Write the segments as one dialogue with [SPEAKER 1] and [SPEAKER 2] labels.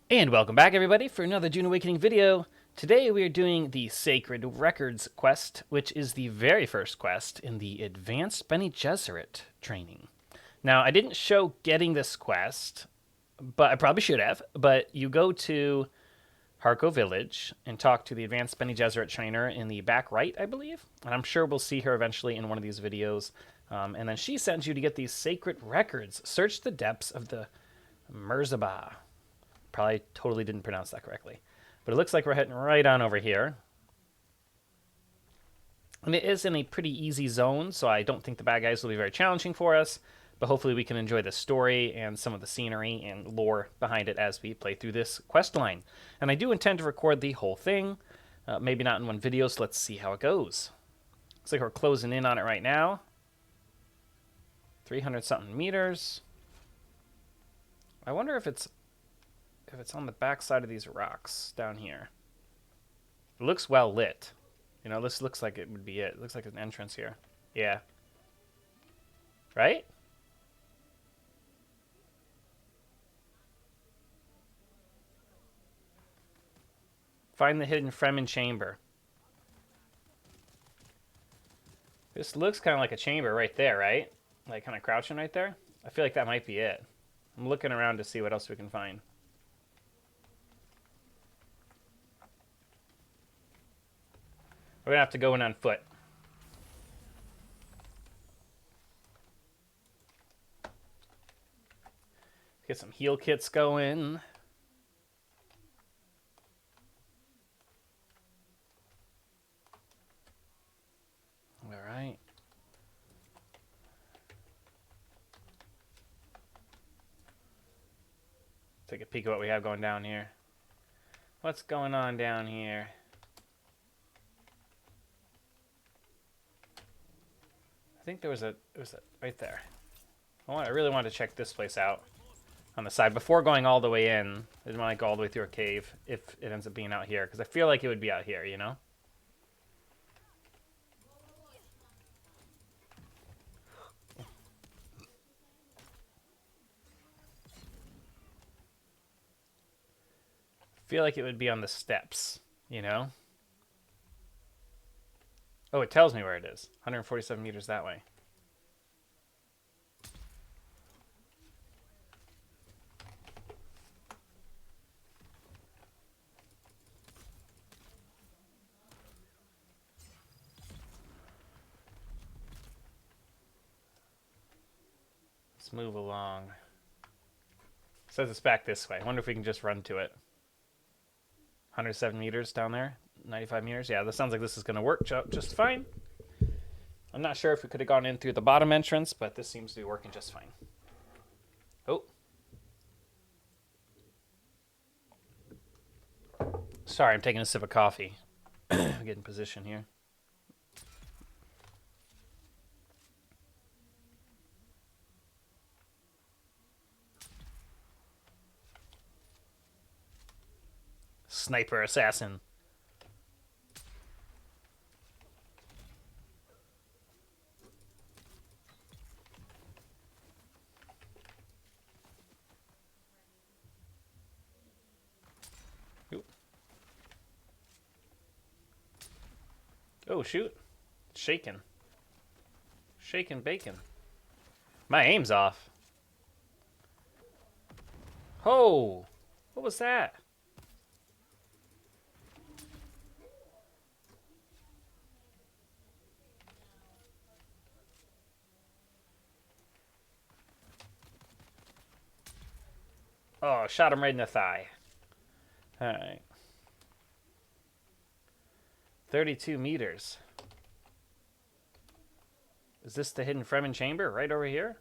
[SPEAKER 1] And welcome back, everybody, for another Dune Awakening video. Today we are doing the Sacred Records quest, which is the very first quest in the Advanced Bene Gesserit training. Now, I didn't show getting this quest, but I probably should have. But you go to Harco Village and talk to the Advanced Bene Gesserit trainer in the back right, I believe. And I'm sure we'll see her eventually in one of these videos. And then she sends you to get these Sacred Records. Search the depths of the Merzabah. Probably totally didn't pronounce that correctly. But it looks like we're heading right on over here. And it is in a pretty easy zone, so I don't think the bad guys will be very challenging for us. But hopefully we can enjoy the story and some of the scenery and lore behind it as we play through this quest line. And I do intend to record the whole thing. Maybe not in one video, so let's see how it goes. Looks like we're closing in on it right now. 300 something meters. I wonder if it's on the back side of these rocks down here. It looks well lit. You know, this looks like it would be it. It looks like an entrance here. Yeah. Right? Find the hidden Fremen chamber. This looks kind of like a chamber right there, right? Like kind of crouching right there. I feel like that might be it. I'm looking around to see what else we can find. We're going to have to go in on foot. Get some heal kits going. All right. Take a peek at what we have going down here. What's going on down here? I think it was a right there. I really wanted to check this place out on the side before going all the way in. I didn't want to go all the way through a cave if it ends up being out here, because I feel like it would be out here, you know? I feel like it would be on the steps, you know? Oh, it tells me where it is. 147 meters that way. Let's move along. It says it's back this way. I wonder if we can just run to it. 107 meters down there. 95 meters. Yeah, that sounds like this is going to work just fine. I'm not sure if we could have gone in through the bottom entrance, but this seems to be working just fine. Oh. Sorry, I'm taking a sip of coffee. Get in position here. Sniper assassin. Ooh. Oh, shoot. It's shaking. Shaking bacon. My aim's off. Oh! What was that? Oh, shot him right in the thigh. Alright. 32 meters. Is this the hidden Fremen chamber right over here?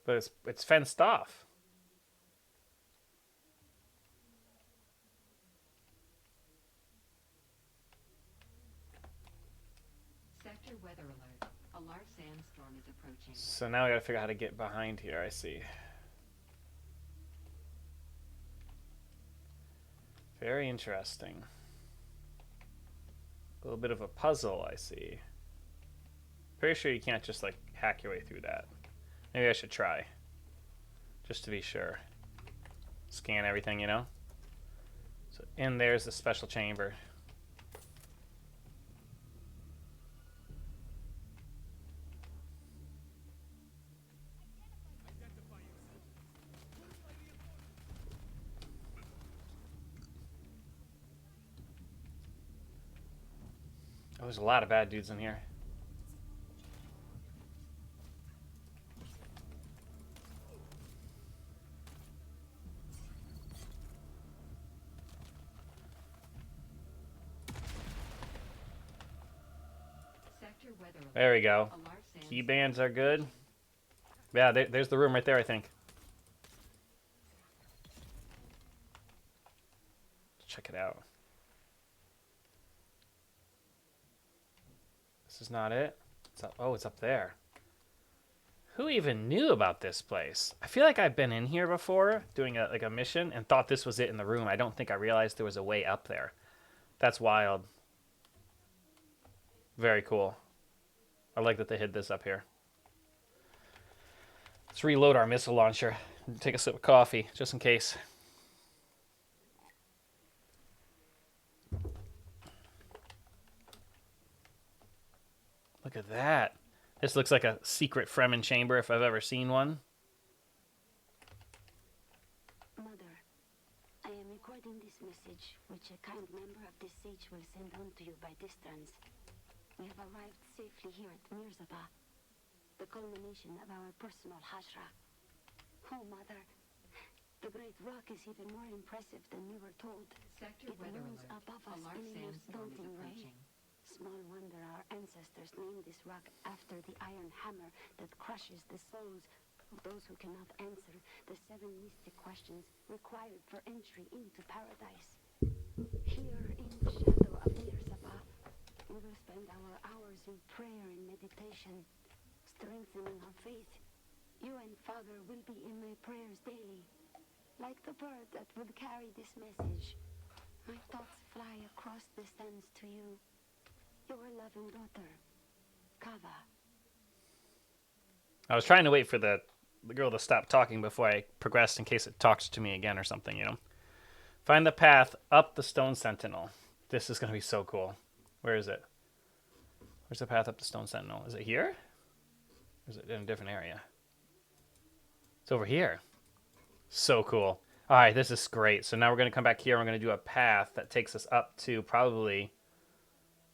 [SPEAKER 1] But it's fenced off.
[SPEAKER 2] Sector weather alert. A large sandstorm is approaching.
[SPEAKER 1] So now we gotta figure out how to get behind here, I see. Very interesting. A little bit of a puzzle, I see. Pretty sure you can't just like hack your way through that. Maybe I should try. just to be sure. Scan everything, you know? So in there's the special chamber. Oh, there's a lot of bad dudes in here.
[SPEAKER 2] Sector weather alert.
[SPEAKER 1] There we go.
[SPEAKER 2] A large sand
[SPEAKER 1] Key bands are good. Yeah, there's the room right there, I think. Let's check it out. This is not it. It's up, oh, it's up there. Who even knew about this place? I feel like I've been in here before doing a mission and thought this was it in the room. I don't think I realized there was a way up there. That's wild. Very cool. I like that they hid this up here. Let's reload our missile launcher and take a sip of coffee, just in case. Look at that. This looks like a secret Fremen chamber if I've ever seen one.
[SPEAKER 3] Mother, I am recording this message, which a kind member of this sage will send on to you by distance. We have arrived safely here at Mirzabah, the culmination of our personal hajra. Oh, Mother, the great rock is even more impressive than we were told.
[SPEAKER 2] Sector
[SPEAKER 3] It
[SPEAKER 2] weather
[SPEAKER 3] looms
[SPEAKER 2] alert.
[SPEAKER 3] above
[SPEAKER 2] A
[SPEAKER 3] us
[SPEAKER 2] large
[SPEAKER 3] in a most
[SPEAKER 2] sandstorm is
[SPEAKER 3] daunting way.
[SPEAKER 2] approaching.
[SPEAKER 3] Small wonder our ancestors named this rock after the iron hammer that crushes the souls of those who cannot answer the 7 mystic questions required for entry into paradise. Here in the shadow of Mirzabah, we will spend our hours in prayer and meditation, strengthening our faith. You and Father will be in my prayers daily, like the bird that will carry this message. My thoughts fly across the sands to you. Your loving daughter, Kava.
[SPEAKER 1] I was trying to wait for the girl to stop talking before I progressed in case it talks to me again or something, you know. Find the path up the Stone Sentinel. This is going to be so cool. Where is it? Where's the path up the Stone Sentinel? Is it here? Or is it in a different area? It's over here. So cool. All right, this is great. So now we're going to come back here. And we're going to do a path that takes us up to probably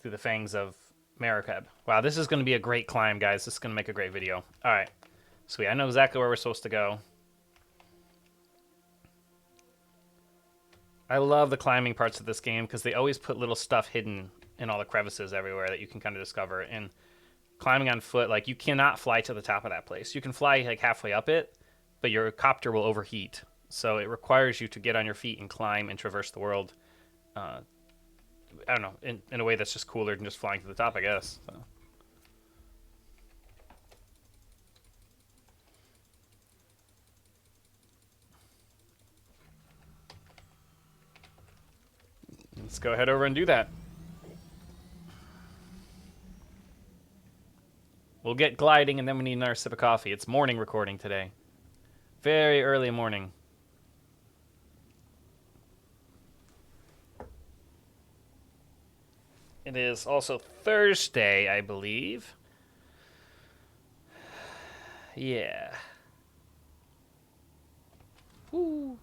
[SPEAKER 1] through the fangs of Marrakeb. Wow, this is going to be a great climb, guys. This is going to make a great video. All right. Sweet. I know exactly where we're supposed to go. I love the climbing parts of this game because they always put little stuff hidden in all the crevices everywhere that you can kind of discover. And climbing on foot, like, you cannot fly to the top of that place. You can fly like halfway up it, but your copter will overheat. So it requires you to get on your feet and climb and traverse the world. I don't know, in a way that's just cooler than just flying to the top, I guess. So. Let's go ahead over and do that. We'll get gliding, and then we need another sip of coffee. It's morning recording today. Very early morning. It is also Thursday, I believe. Yeah. Woo.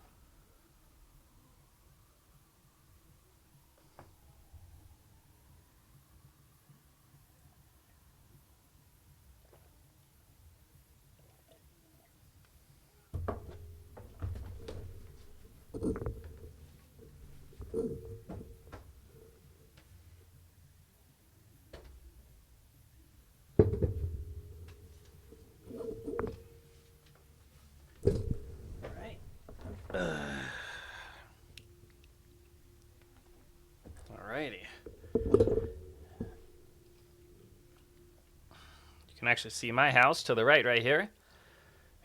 [SPEAKER 1] Alrighty. You can actually see my house to the right here.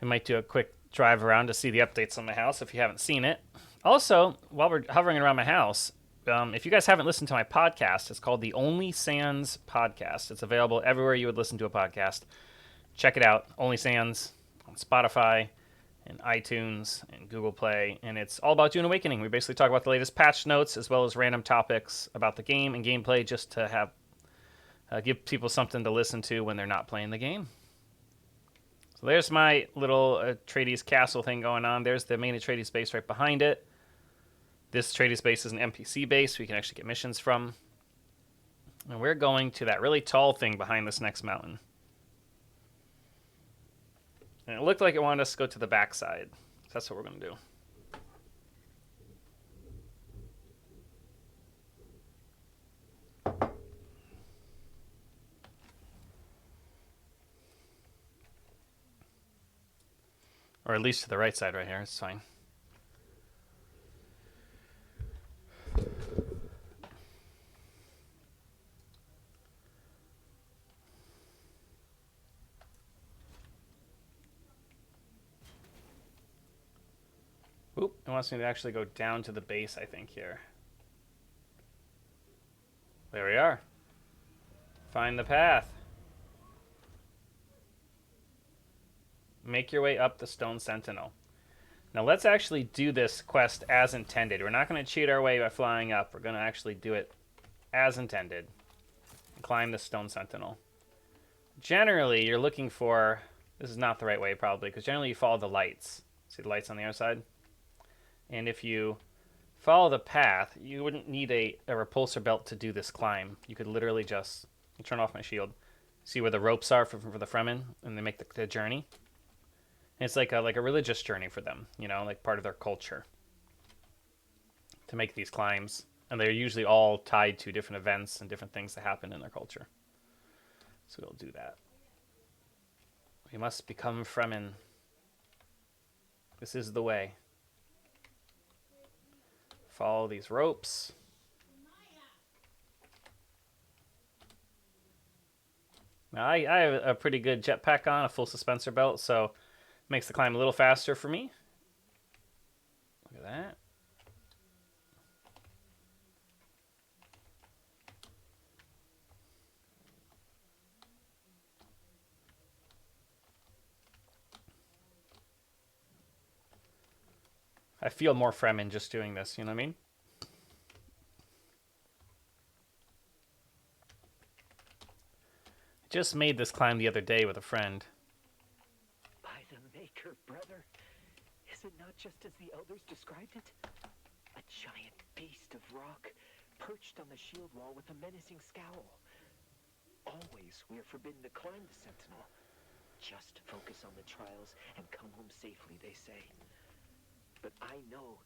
[SPEAKER 1] I might do a quick drive around to see the updates on my house if you haven't seen it. Also, while we're hovering around my house, if you guys haven't listened to my podcast, it's called the Only Sans Podcast. It's available everywhere you would listen to a podcast. Check it out, Only Sans on Spotify and iTunes and Google Play, and it's all about Dune Awakening. We basically talk about the latest patch notes as well as random topics about the game and gameplay, just to have give people something to listen to when they're not playing the game. So there's my little Atreides castle thing going on. There's the main Atreides base right behind it. This Atreides base is an NPC base we can actually get missions from. And we're going to that really tall thing behind this next mountain. And it looked like it wanted us to go to the backside. So that's what we're going to do. Or at least to the right side right here. It's fine. Oop, it wants me to actually go down to the base, I think, here. There we are. Find the path. Make your way up the Stone Sentinel. Now let's actually do this quest as intended. We're not going to cheat our way by flying up. We're going to actually do it as intended. Climb the Stone Sentinel. Generally, you're looking for... This is not the right way, probably, because generally you follow the lights. See the lights on the other side? And if you follow the path, you wouldn't need a repulsor belt to do this climb. You could literally just... I'll turn off my shield. See where the ropes are for the Fremen, and they make the journey. And it's like a religious journey for them, you know, like part of their culture to make these climbs. And they're usually all tied to different events and different things that happen in their culture. So we'll do that. We must become Fremen. This is the way. Follow these ropes. Now, I have a pretty good jetpack on, a full suspensor belt, so it makes the climb a little faster for me. Look at that. I feel more Fremen just doing this, you know what I mean? Just made this climb the other day with a friend.
[SPEAKER 4] By the Maker, brother. Is it not just as the elders described it? A giant beast of rock, perched on the shield wall with a menacing scowl. Always we are forbidden to climb the Sentinel. Just focus on the trials and come home safely, they say. But I know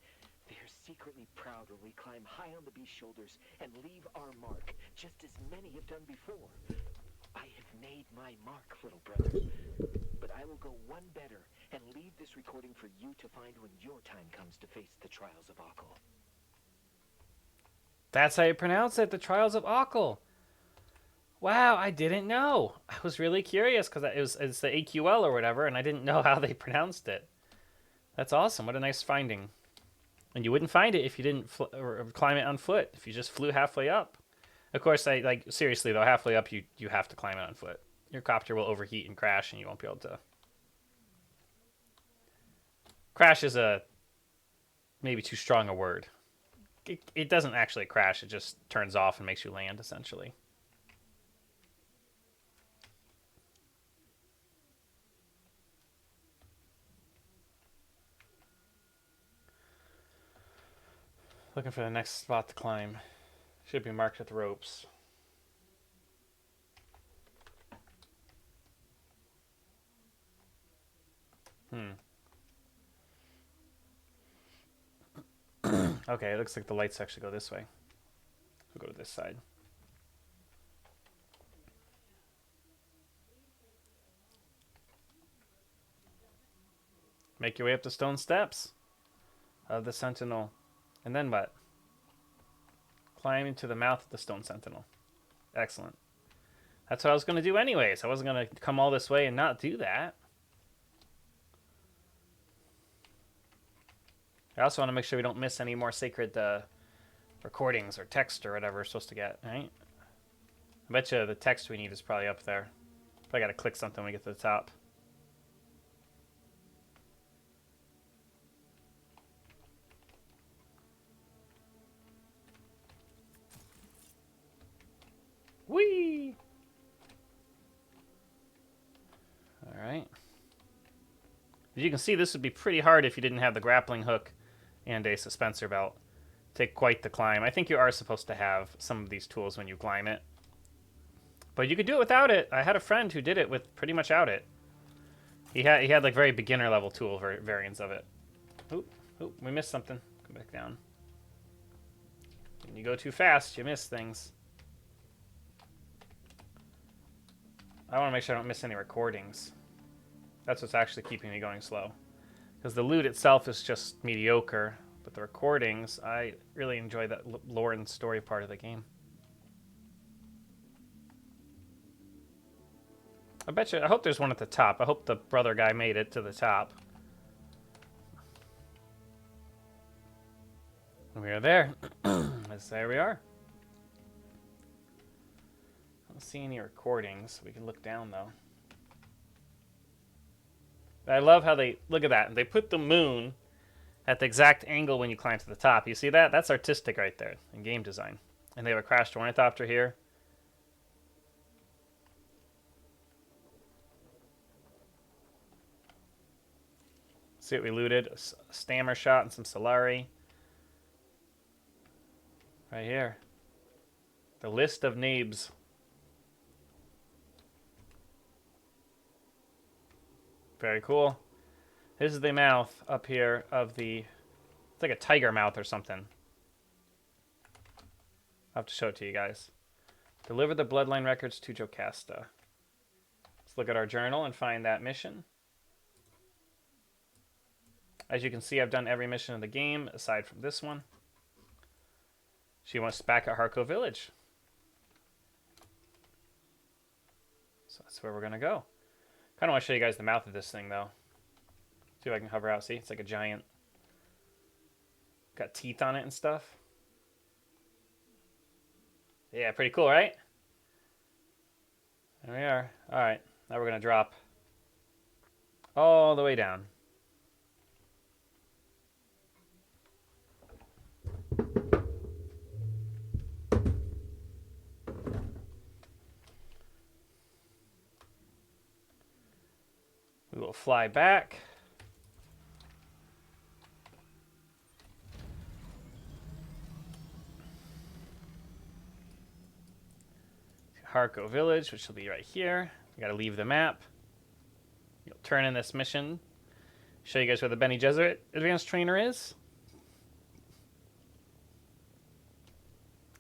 [SPEAKER 4] they are secretly proud when we climb high on the beast's shoulders and leave our mark, just as many have done before. I have made my mark, little brother. But I will go one better and leave this recording for you to find when your time comes to face the trials of Akal.
[SPEAKER 1] That's how you pronounce it, the Trials of Akal. Wow, I didn't know. I was really curious because it's the AQL or whatever, and I didn't know how they pronounced it. That's awesome. What a nice finding. And you wouldn't find it if you didn't climb it on foot, if you just flew halfway up. Of course, seriously though, halfway up you have to climb it on foot. Your copter will overheat and crash, and you won't be able to. Crash is maybe too strong a word. It doesn't actually crash, it just turns off and makes you land, essentially. Looking for the next spot to climb. Should be marked with ropes. Okay, it looks like the lights actually go this way. We'll go to this side. Make your way up the stone steps of the Sentinel. And then what? Climb into the mouth of the Stone Sentinel. Excellent. That's what I was going to do anyways. I wasn't going to come all this way and not do that. I also want to make sure we don't miss any more sacred recordings or text or whatever we're supposed to get, right? I bet you the text we need is probably up there. Probably got to click something when we get to the top. As you can see, this would be pretty hard if you didn't have the grappling hook and a suspensor belt. Take quite the climb. I think you are supposed to have some of these tools when you climb it. But you could do it without it. I had a friend who did it with pretty much out it. He had like very beginner level tool variants of it. Oop, we missed something. Come back down. When you go too fast, you miss things. I want to make sure I don't miss any recordings. That's what's actually keeping me going slow. Because the loot itself is just mediocre, but the recordings, I really enjoy that lore and story part of the game. I hope there's one at the top. I hope the brother guy made it to the top. We are there. There we are. I don't see any recordings. We can look down, though. I love how they... Look at that. They put the moon at the exact angle when you climb to the top. You see that? That's artistic right there in game design. And they have a crashed ornithopter here. See what we looted? A stammer shot and some Solari. Right here. The list of names. Very cool. This is the mouth up here of the... It's like a tiger mouth or something. I'll have to show it to you guys. Deliver the bloodline records to Jocasta. Let's look at our journal and find that mission. As you can see, I've done every mission of the game, aside from this one. She wants us back at Harco Village. So that's where we're going to go. Kind of want to show you guys the mouth of this thing, though. See if I can hover out. See? It's like a giant... Got teeth on it and stuff. Yeah, pretty cool, right? There we are. Alright, now we're going to drop all the way down. We will fly back. Harco Village, which will be right here. We got to leave the map. You'll turn in this mission. Show you guys where the Bene Gesserit advanced trainer is.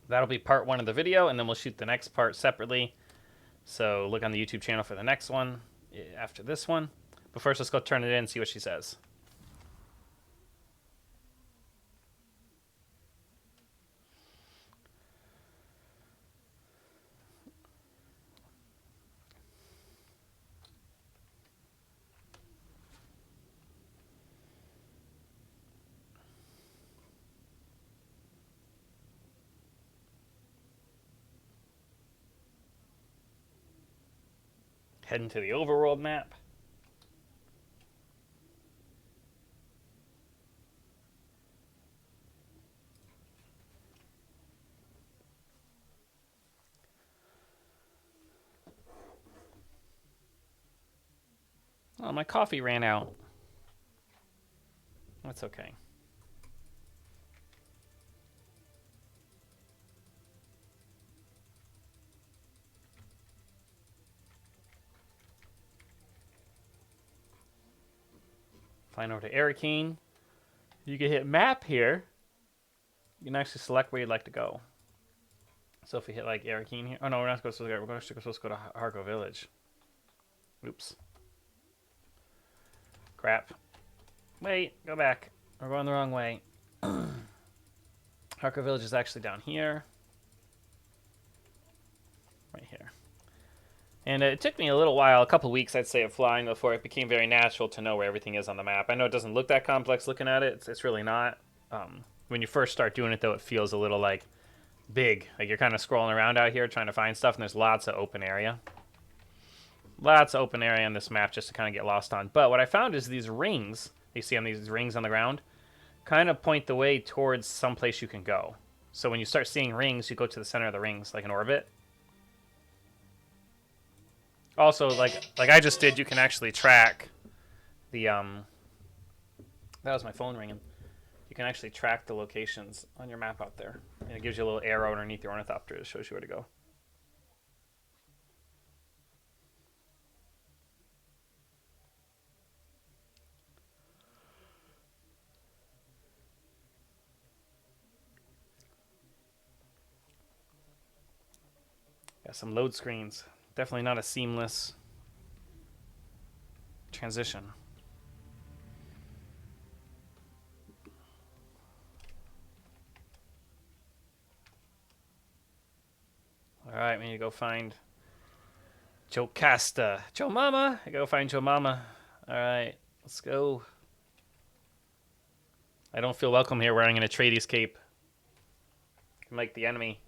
[SPEAKER 1] That'll be part 1 of the video, and then we'll shoot the next part separately. So look on the YouTube channel for the next one after this one. But first, let's go turn it in and see what she says. Heading to the overworld map. Oh, my coffee ran out. That's okay. Flying over to Arakeen. You can hit map here. You can actually select where you'd like to go. So if we hit like Arakeen here. Oh no, we're not supposed to go. We're supposed to go to Harco Village. Oops. Crap. Wait, go back. We're going the wrong way. Harco Village is actually down here. Right here. And it took me a little while, a couple weeks I'd say, of flying before it became very natural to know where everything is on the map. I know it doesn't look that complex looking at it. It's really not. When you first start doing it, though, it feels a little like big. Like you're kind of scrolling around out here trying to find stuff, and there's lots of open area. Lots of open area on this map just to kind of get lost on. But what I found is these rings, you see on these rings on the ground, kind of point the way towards someplace you can go. So when you start seeing rings, you go to the center of the rings, like an orbit. Also, like I just did, you can actually track the That was my phone ringing. You can actually track the locations on your map out there. And it gives you a little arrow underneath your ornithopter that shows you where to go. Got some load screens. Definitely not a seamless transition. Alright, we need to go find Jocasta. Joe Mama! I go find Joe Mama. Alright, let's go. I don't feel welcome here wearing an Atreides cape. I'm like the enemy.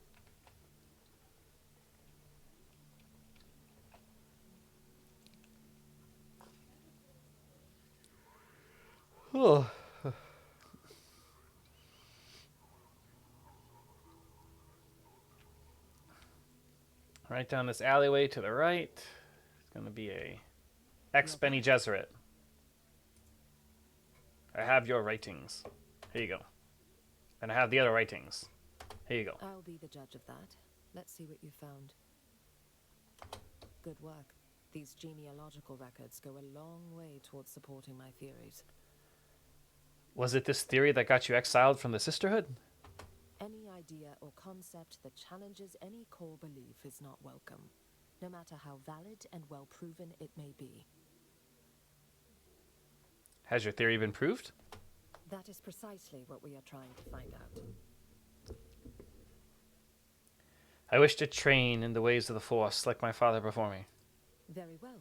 [SPEAKER 1] Oh. Right down this alleyway to the right. It's going to be a ex-Bene Gesserit. I have your writings. Here you go. And I have the other writings. Here you go.
[SPEAKER 5] I'll be the judge of that. Let's see what you found. Good work. These genealogical records go a long way towards supporting my theories.
[SPEAKER 1] Was it this theory that got you exiled from the Sisterhood?
[SPEAKER 5] Any idea or concept that challenges any core belief is not welcome, no matter how valid and well proven it may be.
[SPEAKER 1] Has your theory been proved?
[SPEAKER 5] That is precisely what we are trying to find out.
[SPEAKER 1] I wish to train in the ways of the Force like my father before me.
[SPEAKER 5] Very well.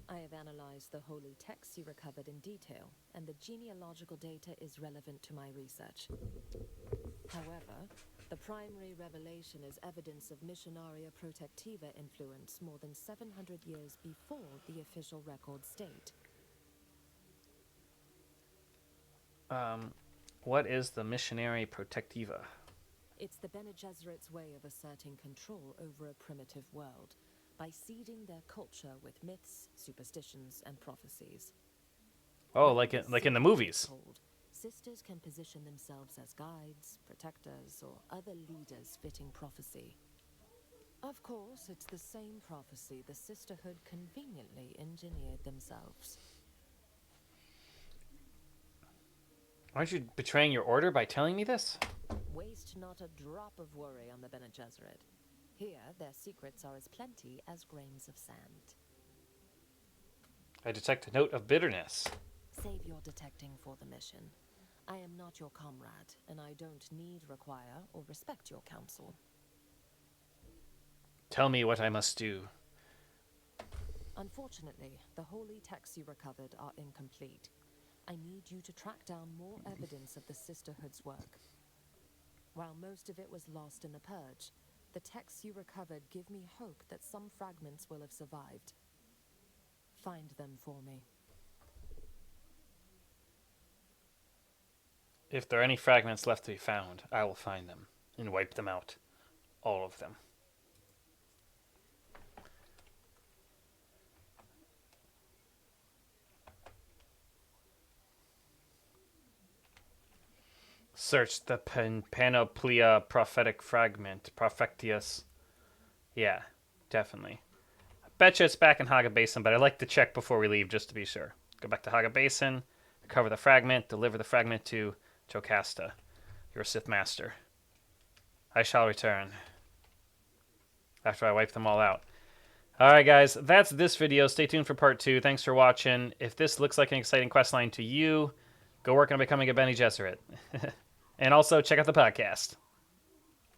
[SPEAKER 5] I have analyzed the holy texts you recovered in detail, and the genealogical data is relevant to my research. However, the primary revelation is evidence of Missionaria Protectiva influence more than 700 years before the official records state.
[SPEAKER 1] What is the Missionary Protectiva?
[SPEAKER 5] It's the Bene Gesserit's way of asserting control over a primitive world, by seeding their culture with myths, superstitions, and prophecies.
[SPEAKER 1] Oh, like in the movies.
[SPEAKER 5] Sisters can position themselves as guides, protectors, or other leaders fitting prophecy. Of course, it's the same prophecy the Sisterhood conveniently engineered themselves.
[SPEAKER 1] Aren't you betraying your order by telling me this?
[SPEAKER 5] Waste not a drop of worry on the Bene Gesserit. Here, their secrets are as plenty as grains of sand.
[SPEAKER 1] I detect a note of bitterness.
[SPEAKER 5] Save your detecting for the mission. I am not your comrade, and I don't need, require, or respect your counsel.
[SPEAKER 1] Tell me what I must do.
[SPEAKER 5] Unfortunately, the holy texts you recovered are incomplete. I need you to track down more evidence of the Sisterhood's work. While most of it was lost in the Purge, the texts you recovered give me hope that some fragments will have survived. Find them for me.
[SPEAKER 1] If there are any fragments left to be found, I will find them and wipe them out. All of them. Search the Panoplia prophetic fragment. Prophectius. Yeah, definitely. I betcha it's back in Haga Basin, but I like to check before we leave just to be sure. Go back to Haga Basin, recover the fragment, deliver the fragment to Jocasta, your Sith Master. I shall return after I wipe them all out. Alright guys, that's this video. Stay tuned for part 2. Thanks for watching. If this looks like an exciting questline to you, go work on becoming a Bene Gesserit. And also check out the podcast.